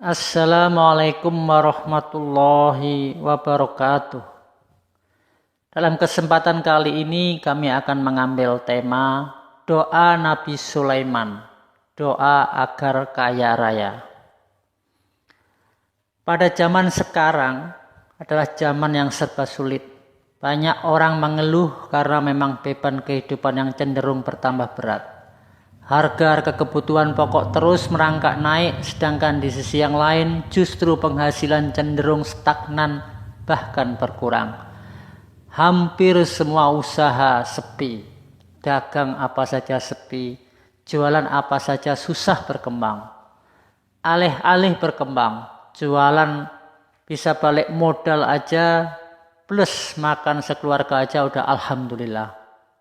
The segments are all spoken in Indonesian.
Assalamualaikum warahmatullahi wabarakatuh. Dalam kesempatan kali ini kami akan mengambil tema doa Nabi Sulaiman, doa agar kaya raya. Pada zaman sekarang adalah zaman yang serba sulit. Banyak orang mengeluh karena memang beban kehidupan yang cenderung bertambah berat. Harga kebutuhan pokok terus merangkak naik, sedangkan di sisi yang lain justru penghasilan cenderung stagnan bahkan berkurang. Hampir semua usaha sepi, dagang apa saja sepi, jualan apa saja susah berkembang. Alih-alih berkembang, jualan bisa balik modal aja, plus makan sekeluarga aja udah alhamdulillah.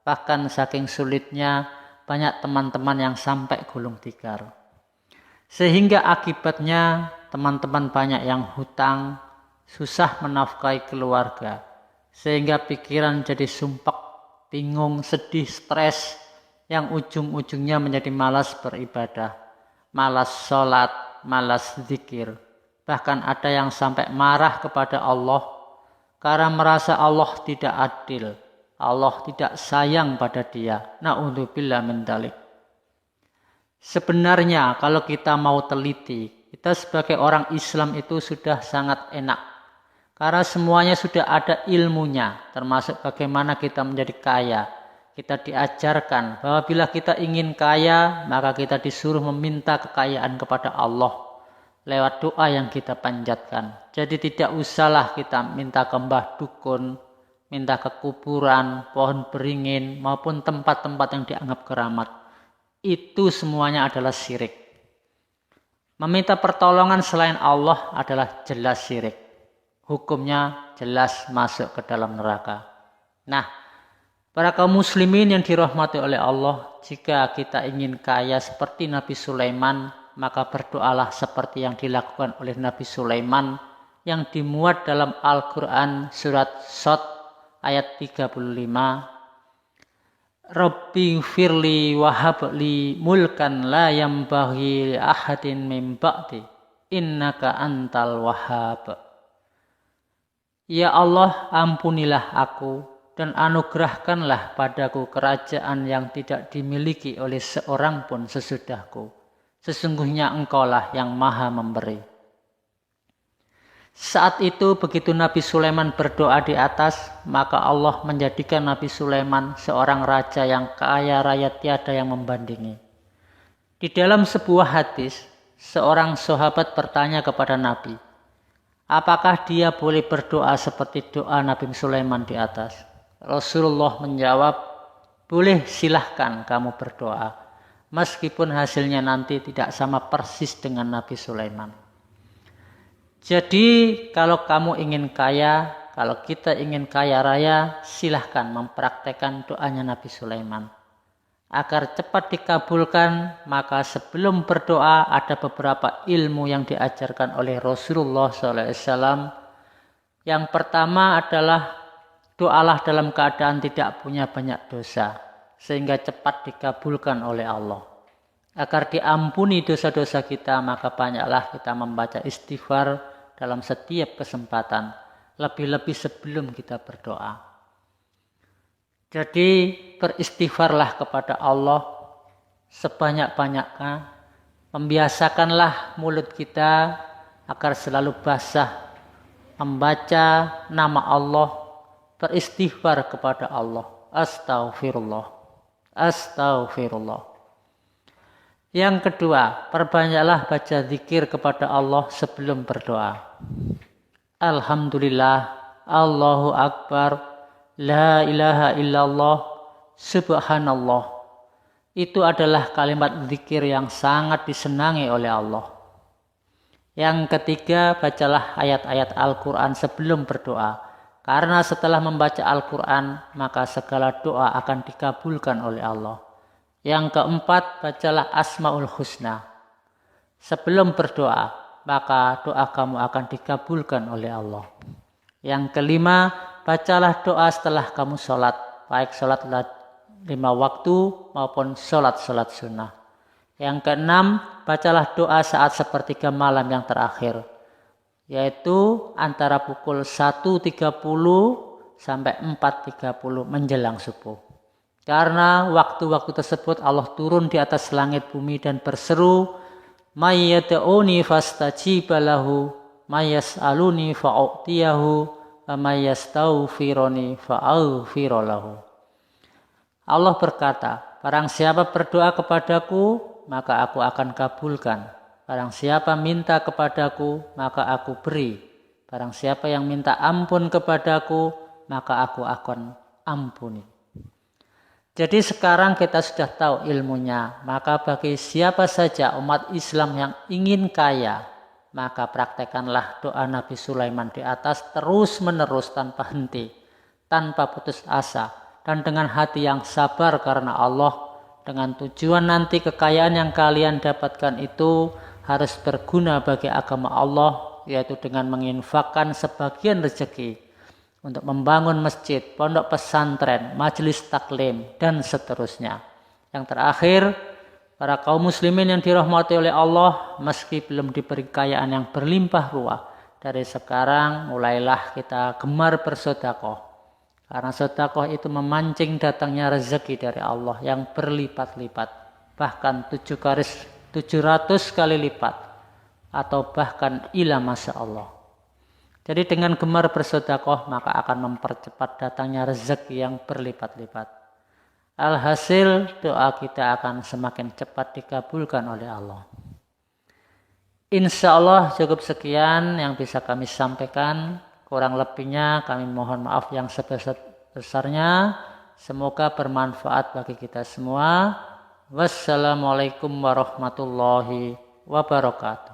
Bahkan saking sulitnya banyak teman-teman yang sampai gulung tikar. Sehingga akibatnya teman-teman banyak yang hutang, susah menafkahi keluarga. Sehingga pikiran jadi sumpek, bingung, sedih, stres, yang ujung-ujungnya menjadi malas beribadah, malas sholat, malas zikir. Bahkan ada yang sampai marah kepada Allah karena merasa Allah tidak adil, Allah tidak sayang pada dia. Na'udzubillah min dzalik. Sebenarnya kalau kita mau teliti, kita sebagai orang Islam itu sudah sangat enak. Karena semuanya sudah ada ilmunya, termasuk bagaimana kita menjadi kaya. Kita diajarkan bahwa bila kita ingin kaya, maka kita disuruh meminta kekayaan kepada Allah lewat doa yang kita panjatkan. Jadi tidak usahlah kita minta ke mbah dukun, minta ke kuburan, pohon beringin, maupun tempat-tempat yang dianggap keramat. Itu semuanya adalah syirik. Meminta pertolongan selain Allah adalah jelas syirik. Hukumnya jelas masuk ke dalam neraka. Nah, para kaum muslimin yang dirahmati oleh Allah, jika kita ingin kaya seperti Nabi Sulaiman, maka berdoalah seperti yang dilakukan oleh Nabi Sulaiman yang dimuat dalam Al-Quran surat Shad ayat 35. Rabbi firli wahabli mulkan la yambaghi li ahadin min ba'di innaka antal wahhab. Ya Allah, ampunilah aku dan anugerahkanlah padaku kerajaan yang tidak dimiliki oleh seorang pun sesudahku. Sesungguhnya engkaulah yang maha memberi. Saat itu begitu Nabi Sulaiman berdoa di atas, maka Allah menjadikan Nabi Sulaiman seorang raja yang kaya raya tiada yang membandingi. Di dalam sebuah hadis, seorang sahabat bertanya kepada Nabi, apakah dia boleh berdoa seperti doa Nabi Sulaiman di atas? Rasulullah menjawab, boleh, silahkan kamu berdoa. Meskipun hasilnya nanti tidak sama persis dengan Nabi Sulaiman. Jadi kalau kamu ingin kaya, kalau kita ingin kaya raya, silahkan mempraktekkan doanya Nabi Sulaiman. Agar cepat dikabulkan, maka sebelum berdoa ada beberapa ilmu yang diajarkan oleh Rasulullah SAW. Yang pertama adalah doalah dalam keadaan tidak punya banyak dosa, sehingga cepat dikabulkan oleh Allah. Agar diampuni dosa-dosa kita, maka banyaklah kita membaca istighfar dalam setiap kesempatan, lebih-lebih sebelum kita berdoa. Jadi beristighfarlah kepada Allah sebanyak-banyaknya, membiasakanlah mulut kita agar selalu basah membaca nama Allah, beristighfar kepada Allah. Astaghfirullah. Astaghfirullah. Yang kedua, perbanyaklah baca zikir kepada Allah sebelum berdoa. Alhamdulillah, Allahu Akbar, la ilaha illallah, subhanallah. Itu adalah kalimat zikir yang sangat disenangi oleh Allah. Yang ketiga, bacalah ayat-ayat Al-Quran sebelum berdoa. Karena setelah membaca Al-Quran, maka segala doa akan dikabulkan oleh Allah. Yang keempat, bacalah Asmaul Husna. Sebelum berdoa, maka doa kamu akan dikabulkan oleh Allah. Yang kelima, bacalah doa setelah kamu sholat, baik sholat 5 waktu maupun sholat sunnah. Yang keenam, bacalah doa saat sepertiga malam yang terakhir, yaitu antara pukul 1.30 sampai 4.30 menjelang subuh. Karena waktu-waktu tersebut Allah turun di atas langit bumi dan berseru, "May yad'uni fastajiba lahu, may yas'aluni fa'u'tiyahu, wa may yastaghfiruni fa'aghfir lahu." Allah berkata, barang siapa berdoa kepadaku, maka aku akan kabulkan. Barang siapa minta kepadaku, maka aku beri. Barang siapa yang minta ampun kepadaku, maka aku akan ampuni. Jadi sekarang kita sudah tahu ilmunya, maka bagi siapa saja umat Islam yang ingin kaya, maka praktekanlah doa Nabi Sulaiman di atas terus menerus tanpa henti, tanpa putus asa, dan dengan hati yang sabar karena Allah, dengan tujuan nanti kekayaan yang kalian dapatkan itu harus berguna bagi agama Allah, yaitu dengan menginfakkan sebagian rezeki untuk membangun masjid, pondok pesantren, majelis taklim, dan seterusnya. Yang terakhir, para kaum muslimin yang dirahmati oleh Allah, meski belum diberi kekayaan yang berlimpah ruah, dari sekarang mulailah kita gemar bersedekah. Karena sedekah itu memancing datangnya rezeki dari Allah yang berlipat-lipat, bahkan 700 kali lipat, atau bahkan ila masya Allah. Jadi dengan gemar bersedekah maka akan mempercepat datangnya rezeki yang berlipat-lipat. Alhasil doa kita akan semakin cepat dikabulkan oleh Allah. Insya Allah cukup sekian yang bisa kami sampaikan. Kurang lebihnya kami mohon maaf yang sebesar-besarnya. Semoga bermanfaat bagi kita semua. Wassalamualaikum warahmatullahi wabarakatuh.